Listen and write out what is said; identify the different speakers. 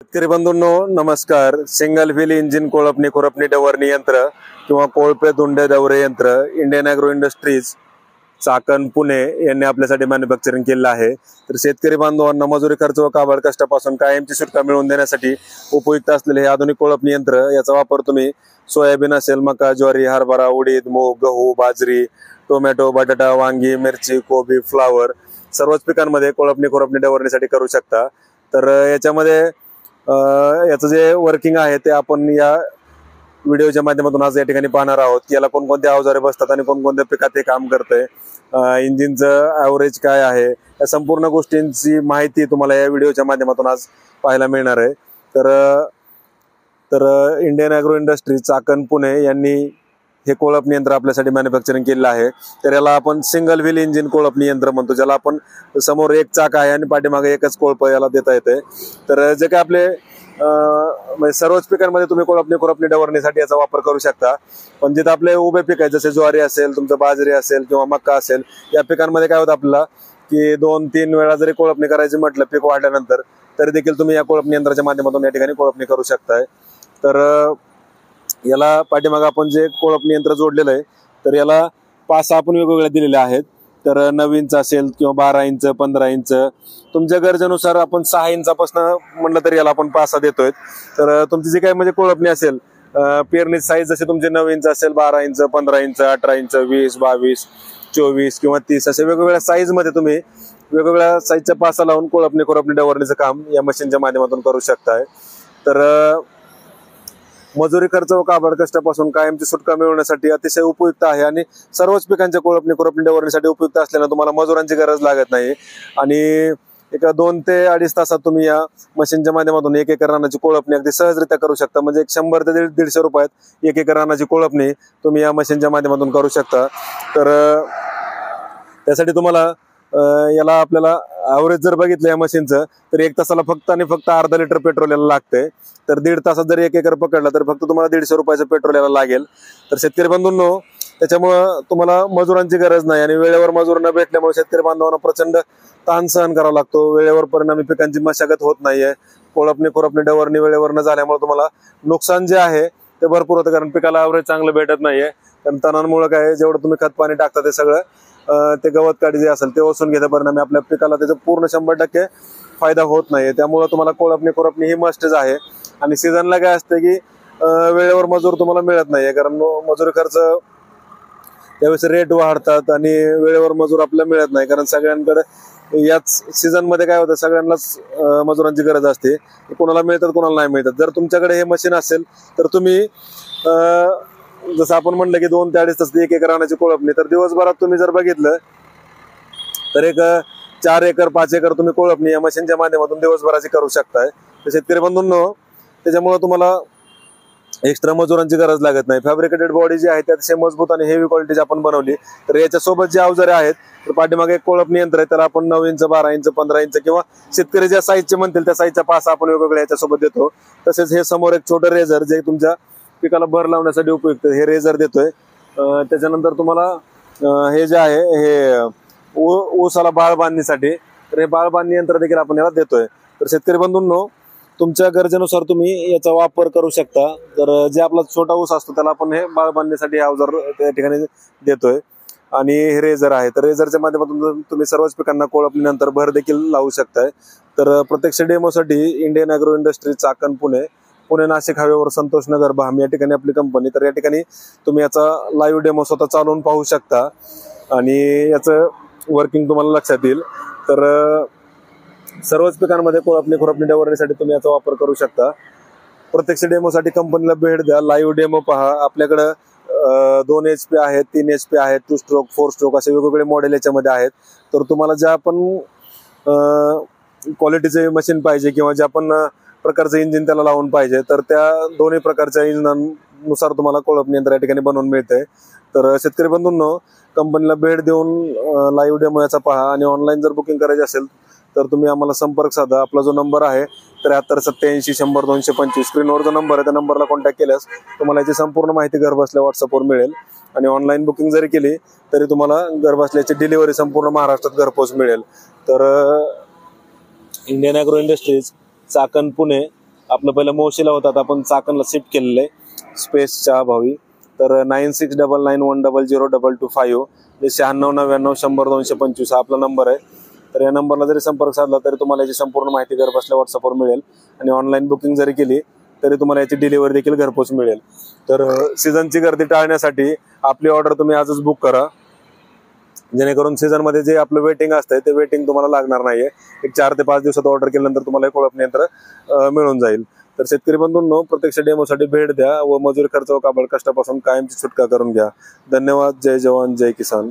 Speaker 1: शेतकरी बंधूंनो नमस्कार. Single wheel engine कोळपणी खुरपणी डवरणी यंत्र किंवा कोळपे धुंडे दवरे यंत्र Indian agro industries Chakan Pune यांनी आपल्यासाठी मॅन्युफॅक्चरिंग केलेलं आहे. तर शेतकरी बांधवांना मजुरी खर्च व काबड कष्टापासून कायमची सुटका मिळवून देण्यासाठी उपयुक्त असलेले हे आधुनिक कोळपणी यंत्र, याचा वापर तुम्ही सोयाबीन असेल, मका, ज्वारी, हरभरा, उडीद, मूग, गहू, बाजरी, टोमॅटो, बटाटा, वांगी, मिरची, कोबी, फ्लावर सर्वच पिकांमध्ये कोळपणी खुरपणी डवरणीसाठी करू शकता. तर याच्यामध्ये याचं जे वर्किंग आहे ते आपण या व्हिडिओच्या माध्यमातून आज या ठिकाणी पाहणार आहोत की याला कोणकोणते अवजारे बसतात आणि कोणकोणत्या पिकात हे काम करतंय, इंजिनचं ॲव्हरेज काय आहे, या संपूर्ण गोष्टींची माहिती तुम्हाला या व्हिडिओच्या माध्यमातून आज पाहायला मिळणार आहे. तर Indian agro industries Chakan Pune यांनी हे कोळपणी यंत्र आपल्यासाठी मॅन्युफॅक्चरिंग केलेलं आहे. तर याला आपण सिंगल व्हील इंजिन कोळपणी यंत्र म्हणतो, ज्याला आपण समोर एक चाक आहे आणि पाठीमागे एकच कोळप याला देता येते. तर जे काय आपले सर्वच पिकांमध्ये तुम्ही कोळपणी खुरपणी डवरणीसाठी याचा वापर करू शकता. पण जिथे आपले उभे पीक आहेत, जसे ज्वारी असेल, तुमचं बाजरी असेल किंवा मक्का असेल, या पिकांमध्ये काय होतं आपल्याला की 2-3 वेळा जरी कोळपणी करायची म्हटलं पीक वाढल्यानंतर, तरी देखील तुम्ही या कोळपणी यंत्राच्या माध्यमातून या ठिकाणी कोळपणी करू शकताय. तर याला पाठीमागे आपण जे कोळपणी यंत्र जोडलेलं आहे, तर याला पासा आपण वेगवेगळ्या दिलेल्या आहेत. तर 9 इंच असेल किंवा 12 इंच, 15 इंच, तुमच्या गरजेनुसार आपण 6 इंचापासून म्हणलं तरी याला आपण पासा देतोय. तर तुमची जी काही म्हणजे कोळपणी असेल, पेरणी साईज जसे तुमचे 9 इंच असेल, 12 इंच, 15 इंच, 18 इंच, 20, 22, 24 किंवा 30 असे वेगवेगळ्या साईजमध्ये तुम्ही वेगवेगळ्या साईजचा पासा लावून कोळपणी खुरपणी डवरणीचं काम या मशीनच्या माध्यमातून करू शकताय. तर मजुरी खर्च व काबड कष्टापासून कायमची सुटका मिळवण्यासाठी अतिशय उपयुक्त आहे आणि सर्वच पिकांच्या कोळपणी खुरपणी डवरणीसाठी उपयुक्त असल्यानं तुम्हाला मजुरांची गरज लागत नाही आणि एका 2 ते 2.5 तासात तुम्ही या मशीनच्या माध्यमातून 1 एकर रानाची कोळपणी अगदी सहजरित्या करू शकता. म्हणजे 100 ते 150 रुपयात 1 एकर रानाची कोळपणी तुम्ही या मशीनच्या माध्यमातून करू शकता. तर त्यासाठी तुम्हाला याला आपल्याला ॲव्हरेज जर बघितलं या मशीनचं, तर 1 तासाला फक्त आणि फक्त अर्धा लिटर पेट्रोल याला लागते. तर 1.5 तासात जर 1 एकर पकडला तर फक्त तुम्हाला 150 रुपयाचं पेट्रोल याला लागेल. तर शेतकरी बंधूंनो, त्याच्यामुळं तुम्हाला मजुरांची गरज नाही आणि वेळेवर मजूर न भेटल्यामुळे शेतकरी बांधवांना प्रचंड ताण सहन करावा लागतो. वेळेवर परिणामी पिकांची मशागत होत नाहीये. कोळपणी खुरपणी डवरणी वेळेवर न झाल्यामुळे तुम्हाला नुकसान जे आहे ते भरपूर होतं, कारण पिकाला ॲव्हरेज चांगलं भेटत नाहीये. कारण तणांमुळे काय, जेवढं तुम्ही खत पाणी टाकता ते सगळं ते गवत काढी जे असेल ते ओसून घेतं, परिणामी आपल्या पिकाला त्याचा पूर्ण 100% फायदा होत नाहीये. त्यामुळे तुम्हाला कोळपणी खुरपणी ही मस्टच आहे. आणि सीझनला काय असतं की वेळेवर मजूर तुम्हाला मिळत नाहीये, कारण मजुरी खर्च त्यावेळेस रेट वाढतात आणि वेळेवर मजूर आपल्याला मिळत नाही. कारण सगळ्यांकडे याच सीझन मध्ये काय होतं, सगळ्यांनाच मजुरांची गरज असते. कोणाला मिळतात, कोणाला नाही मिळतात. जर तुमच्याकडे हे मशीन असेल तर तुम्ही जसं आपण म्हणलं की 2 ते 2.5 तास 1 एकर रानाची कोळपणी, तर दिवसभरात तुम्ही जर बघितलं तर एक 4 एकर 5 एकर तुम्ही कोळपणी या मशीनच्या माध्यमातून दिवसभराची करू शकताय. तर शेतकरी बंधूंनो, त्याच्यामुळे तुम्हाला एक्स्ट्रा मजुरांची गरज लागत नाही. फॅब्रिकेटेड बॉडी जी आहे ती अतिशय मजबूत आणि हेवी क्वालिटीची आपण बनवली. तर याच्यासोबत जे अवजारे आहेत, तर पाठीमागे एक कोळपणी यंत्र आहे, त्याला आपण 9 इंच, 12 इंच, 15 इंच किंवा शेतकरी ज्या साईजचे म्हणतील त्या साईजचा पासा आपण वेगवेगळ्या याच्यासोबत देतो. तसेच हे समोर एक छोटं रेझर, जे तुमच्या पिकाला भर लावण्यासाठी उपयुक्त, हे रेझर देतोय. त्याच्यानंतर तुम्हाला हे जे आहे हे ऊसाला बाळ बांधणीसाठी, तर हे बाळ बांधणी यंत्र देखील आपण याला देतोय. तर शेतकरी बंधूंनो, तुमच्या गरजेनुसार तुम्ही याचा वापर करू शकता. तर जे आपला छोटा ऊस असतो त्याला आपण हे बाळ बांधण्यासाठी अवजार त्या ठिकाणी देतोय. आणि हे रेझर आहे, तर रेझरच्या माध्यमातून तुम्ही सर्वच पिकांना कोळपणीनंतर भर देखील लावू शकताय. तर प्रत्यक्ष डेमोसाठी Indian agro industries Chakan Pune Nashik हायवेवर संतोष नगर भाम या ठिकाणी आपली कंपनी. तर या ठिकाणी तुम्ही याचा लाईव्ह डेमो स्वतः चालवून पाहू शकता आणि याचं वर्किंग तुम्हाला लक्षात येईल. तर सर्वच पिकांमध्ये कोळपणी खुरपणी डवरणीसाठी तुम्ही याचा वापर करू शकता. प्रत्यक्ष डेमोसाठी कंपनीला भेट द्या, लाईव्ह डेमो पहा. आपल्याकडं 2 HP आहेत, 3 HP आहेत, 2 स्ट्रोक, 4 स्ट्रोक असे वेगवेगळे मॉडेल याच्यामध्ये आहेत. तर तुम्हाला ज्या पण क्वालिटीचे मशीन पाहिजे किंवा ज्या पण प्रकारचं इंजिन त्याला लावून पाहिजे, तर त्या दोन्ही प्रकारच्या इंजिनानुसार तुम्हाला कोळपणी यंत्र या ठिकाणी बनवून मिळतंय. तर शेतकरी बंधूंनो, कंपनीला भेट देऊन लाईव्ह डेमो याचा पहा आणि ऑनलाईन जर बुकिंग करायची असेल तर तुम्ही आम्हाला संपर्क साधा. आपला जो नंबर आहे 73 87 100 225, स्क्रीनवर जो नंबर आहे त्या नंबरला कॉन्टॅक्ट केल्यास तुम्हाला याची संपूर्ण माहिती घर बसल्या व्हॉट्सअपवर मिळेल. आणि ऑनलाईन बुकिंग जरी केली तरी तुम्हाला घर बसल्याची डिलिव्हरी संपूर्ण महाराष्ट्रात घरपोच मिळेल. तर Indian agro industries Chakan Pune आपलं पहिलं मोशीला होतात, आपण चाकणला शिफ्ट केलेलं आहे स्पेसच्या अभावी. तर 9699100225 जे 9699100225 हा आपला नंबर आहे. तर या नंबरला जरी संपर्क साधला तरी तुम्हाला याची संपूर्ण माहिती घर बसल्या व्हॉट्सअपवर मिळेल. आणि ऑनलाईन बुकिंग जरी केली तरी तुम्हाला याची डिलिव्हरी देखील घरपोच मिळेल. तर सीझनची गर्दी टाळण्यासाठी आपली ऑर्डर तुम्ही आजच बुक करा, जेणेकरून सीझनमध्ये जे आपलं वेटिंग असतं ते वेटिंग तुम्हाला लागणार नाहीये. एक 4 ते 5 दिवसात ऑर्डर केल्यानंतर तुम्हाला एक कोळपणी यंत्र मिळून जाईल. तर शेतकरी बंधूंनो, प्रत्यक्ष डेमोसाठी भेट द्या व मजुरी खर्च व काबड कष्टापासून कायमची सुटका करून घ्या. धन्यवाद. जय जवान जय किसान.